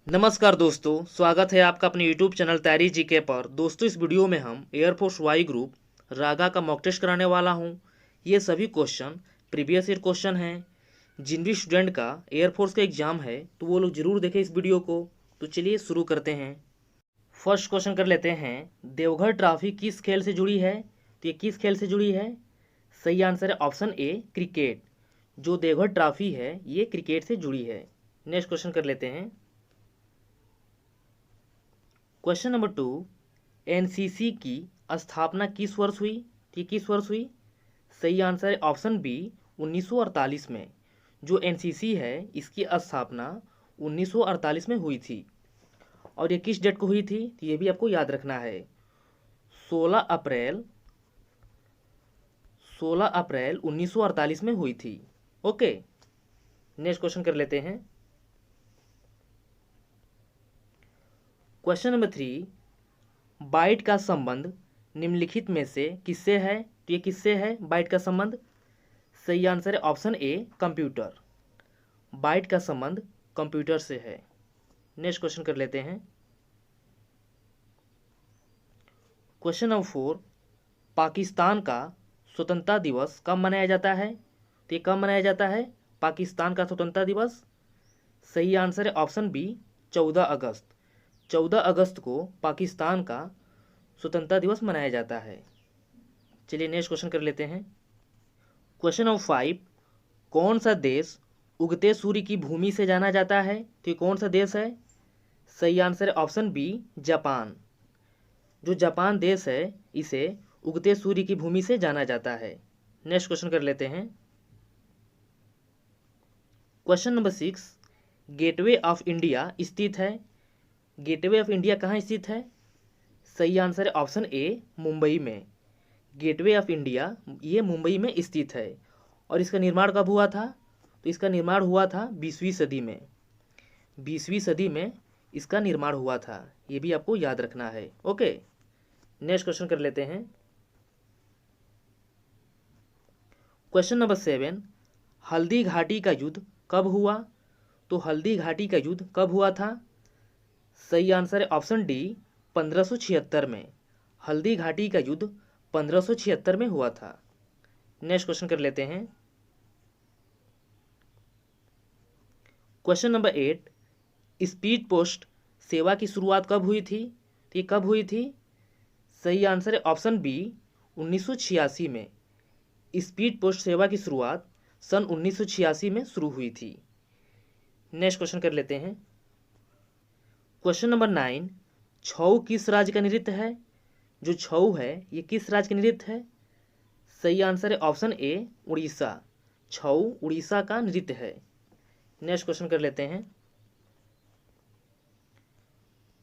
नमस्कार दोस्तों, स्वागत है आपका अपने YouTube चैनल तैयारी जीके पर। दोस्तों, इस वीडियो में हम एयरफोर्स वाई ग्रुप रागा का मॉक टेस्ट कराने वाला हूं। ये सभी क्वेश्चन प्रीवियस ईयर क्वेश्चन हैं। जिन भी स्टूडेंट का एयरफोर्स का एग्जाम है तो वो लोग जरूर देखें इस वीडियो को। तो चलिए शुरू करते हैं। फर्स्ट क्वेश्चन कर लेते हैं, देवघर ट्रॉफी किस खेल से जुड़ी है? तो ये किस खेल से जुड़ी है? सही आंसर है ऑप्शन ए, क्रिकेट। जो देवघर ट्रॉफी है ये क्रिकेट से जुड़ी है। नेक्स्ट क्वेश्चन कर लेते हैं। क्वेश्चन नंबर 2, एनसीसी की स्थापना किस वर्ष हुई? ये किस वर्ष हुई? सही आंसर है ऑप्शन बी, 1948 में। जो एनसीसी है इसकी स्थापना 1948 में हुई थी। और ये किस डेट को हुई थी? तो ये भी आपको याद रखना है, 16 अप्रैल 1948 में हुई थी। ओके, नेक्स्ट क्वेश्चन कर लेते हैं। क्वेश्चन नंबर 3, बाइट का संबंध निम्नलिखित में से किससे है? तो ये किससे है बाइट का संबंध? सही आंसर है ऑप्शन ए, कंप्यूटर। बाइट का संबंध कंप्यूटर से है। नेक्स्ट क्वेश्चन कर लेते हैं। क्वेश्चन नंबर 4, पाकिस्तान का स्वतंत्रता दिवस कब मनाया जाता है? तो ये कब मनाया जाता है पाकिस्तान का स्वतंत्रता दिवस? सही आंसर है ऑप्शन बी, 14 अगस्त। 14 अगस्त को पाकिस्तान का स्वतंत्रता दिवस मनाया जाता है। चलिए नेक्स्ट क्वेश्चन कर लेते हैं। क्वेश्चन नंबर 5, कौन सा देश उगते सूर्य की भूमि से जाना जाता है? तो ये कौन सा देश है? सही आंसर है ऑप्शन बी, जापान। जो जापान देश है इसे उगते सूर्य की भूमि से जाना जाता है। नेक्स्ट क्वेश्चन कर लेते हैं। Question number 6, gateway of India स्थित है। गेटवे ऑफ इंडिया कहाँ स्थित है? सही आंसर है ऑप्शन ए, मुंबई में। गेटवे ऑफ इंडिया ये मुंबई में स्थित है। और इसका निर्माण कब हुआ था? तो इसका निर्माण हुआ था 20वीं सदी में। 20वीं सदी में इसका निर्माण हुआ था, ये भी आपको याद रखना है। ओके, नेक्स्ट क्वेश्चन कर लेते हैं। क्वेश्चन नंबर 7, हल्दी घाटी का युद्ध कब हुआ? तो हल्दी घाटी का युद्ध कब हुआ था? सही आंसर है ऑप्शन डी, 1576 में। हल्दी घाटी का युद्ध 1576 में हुआ था। नेक्स्ट क्वेश्चन कर लेते हैं। क्वेश्चन नंबर 8, स्पीड पोस्ट सेवा की शुरुआत कब हुई थी? तो ये कब हुई थी? सही आंसर है ऑप्शन बी, 1986 में। स्पीड पोस्ट सेवा की शुरुआत सन 1986 में शुरू हुई थी। नेक्स्ट क्वेश्चन कर लेते हैं। क्वेश्चन नंबर 9, छऊ किस राज्य का नृत्य है? जो छऊ है ये किस राज्य का नृत्य है? सही आंसर है ऑप्शन ए, उड़ीसा। छऊ उड़ीसा का नृत्य है। नेक्स्ट क्वेश्चन कर लेते हैं।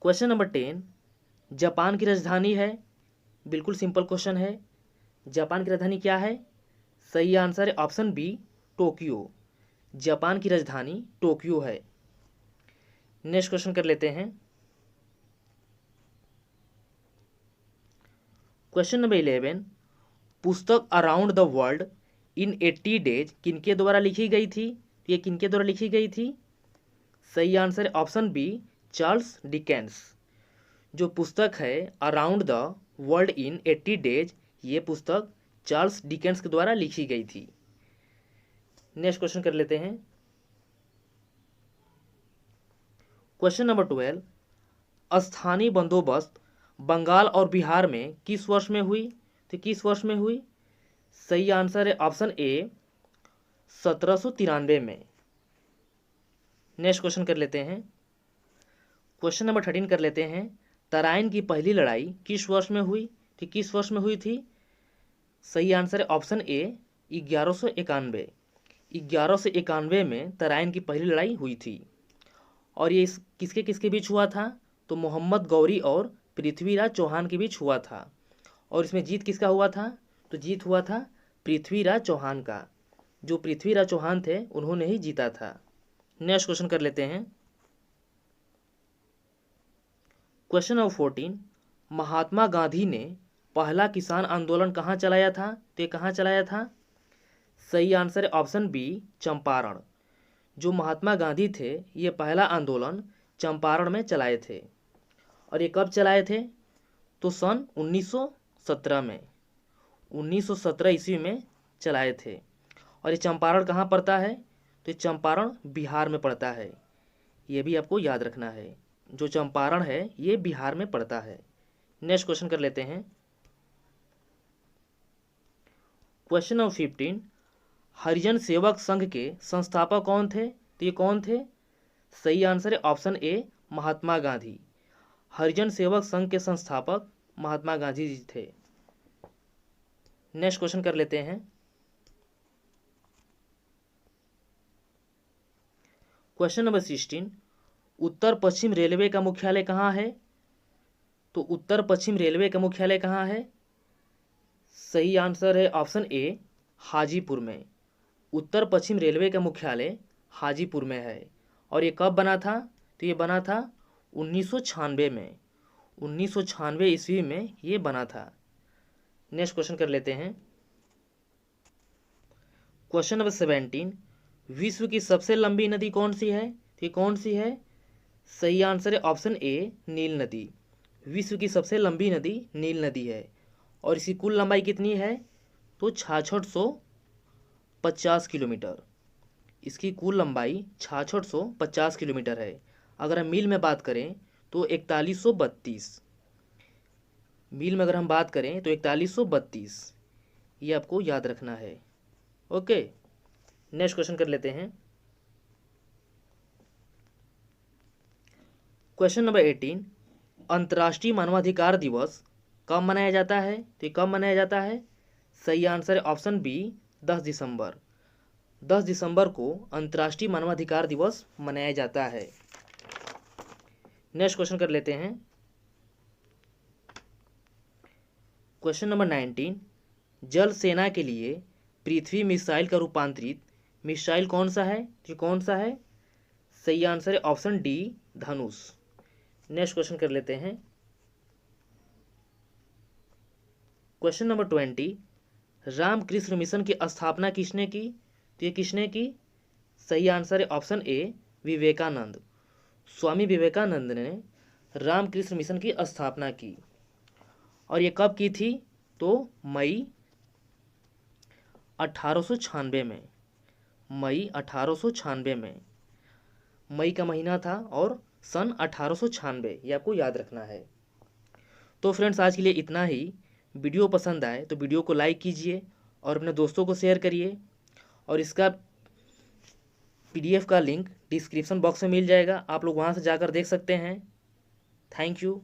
क्वेश्चन नंबर 10, जापान की राजधानी है। बिल्कुल सिंपल क्वेश्चन है। जापान की राजधानी क्या है? सही आंसर है ऑप्शन बी, टोक्यो। जापान की राजधानी टोक्यो है। नेक्स्ट क्वेश्चन कर लेते हैं। क्वेश्चन नंबर 11, पुस्तक around the world in 80 days किनके द्वारा लिखी गई थी? ये किनके द्वारा लिखी गई थी? सही आंसर है ऑप्शन बी, चार्ल्स डिकेंस। जो पुस्तक है around the world in 80 days, ये पुस्तक चार्ल्स डिकेंस के द्वारा लिखी गई थी। नेक्स्ट क्वेश्चन कर लेते हैं। क्वेश्चन नंबर 12, स्थानीय बंदोबस्त बंगाल और बिहार में किस वर्ष में हुई? तो किस वर्ष में हुई? सही आंसर है ऑप्शन ए, 1793 में। नेक्स्ट क्वेश्चन कर लेते हैं। क्वेश्चन नंबर 13 कर लेते हैं, तराइन की पहली लड़ाई किस वर्ष में हुई? तो किस वर्ष में हुई थी? सही आंसर है ऑप्शन ए, 1191। 1191 में तराइन की पहली लड़ाई हुई थी। और ये किसके किसके बीच हुआ था? तो मोहम्मद गौरी और पृथ्वीराज चौहान के बीच हुआ था। और इसमें जीत किसका हुआ था? तो जीत हुआ था पृथ्वीराज चौहान का। जो पृथ्वीराज चौहान थे उन्होंने ही जीता था। नेक्स्ट क्वेश्चन कर लेते हैं। क्वेश्चन नंबर 14, महात्मा गांधी ने पहला किसान आंदोलन कहाँ चलाया था? तो ये कहाँ चलाया था? सही आंसर है ऑप्शन बी, चंपारण। जो महात्मा गांधी थे ये पहला आंदोलन चंपारण में चलाए थे। और ये कब चलाए थे? तो सन 1917 में, 1917 ईस्वी में चलाए थे। और ये चंपारण कहाँ पड़ता है? तो ये चंपारण बिहार में पड़ता है, ये भी आपको याद रखना है। जो चंपारण है ये बिहार में पड़ता है। नेक्स्ट क्वेश्चन कर लेते हैं। क्वेश्चन नंबर 15, हरिजन सेवक संघ के संस्थापक कौन थे? तो ये कौन थे? सही आंसर है ऑप्शन ए, महात्मा गांधी। हरिजन सेवक संघ के संस्थापक महात्मा गांधी जी थे। नेक्स्ट क्वेश्चन कर लेते हैं। क्वेश्चन नंबर 16, उत्तर पश्चिम रेलवे का मुख्यालय कहाँ है? तो उत्तर पश्चिम रेलवे का मुख्यालय कहाँ है? सही आंसर है ऑप्शन ए, हाजीपुर में। उत्तर पश्चिम रेलवे का मुख्यालय हाजीपुर में है। और ये कब बना था? तो ये बना था 1996 में, 1996 ईस्वी में ये बना था। नेक्स्ट क्वेश्चन कर लेते हैं। क्वेश्चन नंबर 17, विश्व की सबसे लंबी नदी कौन सी है? तो ये कौन सी है? सही आंसर है ऑप्शन ए, नील नदी। विश्व की सबसे लंबी नदी नील नदी है। और इसकी कुल लंबाई कितनी है? तो 6650 किलोमीटर। इसकी कुल लंबाई 6650 किलोमीटर है। अगर हम मील में बात करें तो 4132 मील में अगर हम बात करें तो 4132, ये आपको याद रखना है। ओके, नेक्स्ट क्वेश्चन कर लेते हैं। क्वेश्चन नंबर 18, अंतर्राष्ट्रीय मानवाधिकार दिवस कब मनाया जाता है? तो कब मनाया जाता है? सही आंसर है ऑप्शन बी, 10 दिसंबर। 10 दिसंबर को अंतर्राष्ट्रीय मानवाधिकार दिवस मनाया जाता है। नेक्स्ट क्वेश्चन कर लेते हैं। क्वेश्चन नंबर 19, जल सेना के लिए पृथ्वी मिसाइल का रूपांतरित मिसाइल कौन सा है? तो कौन सा है? सही आंसर है ऑप्शन डी, धनुष। नेक्स्ट क्वेश्चन कर लेते हैं। क्वेश्चन नंबर 20, रामकृष्ण मिशन की स्थापना किसने की? तो ये किसने की? सही आंसर है ऑप्शन ए, विवेकानंद। स्वामी विवेकानंद ने रामकृष्ण मिशन की स्थापना की। और ये कब की थी? तो मई 1896 में, मई 1896 में, मई का महीना था और सन 1896, ये आपको याद रखना है। तो फ्रेंड्स आज के लिए इतना ही। वीडियो पसंद आए तो वीडियो को लाइक कीजिए और अपने दोस्तों को शेयर करिए। और इसका PDF का लिंक डिस्क्रिप्शन बॉक्स में मिल जाएगा, आप लोग वहाँ से जाकर देख सकते हैं। Thank you.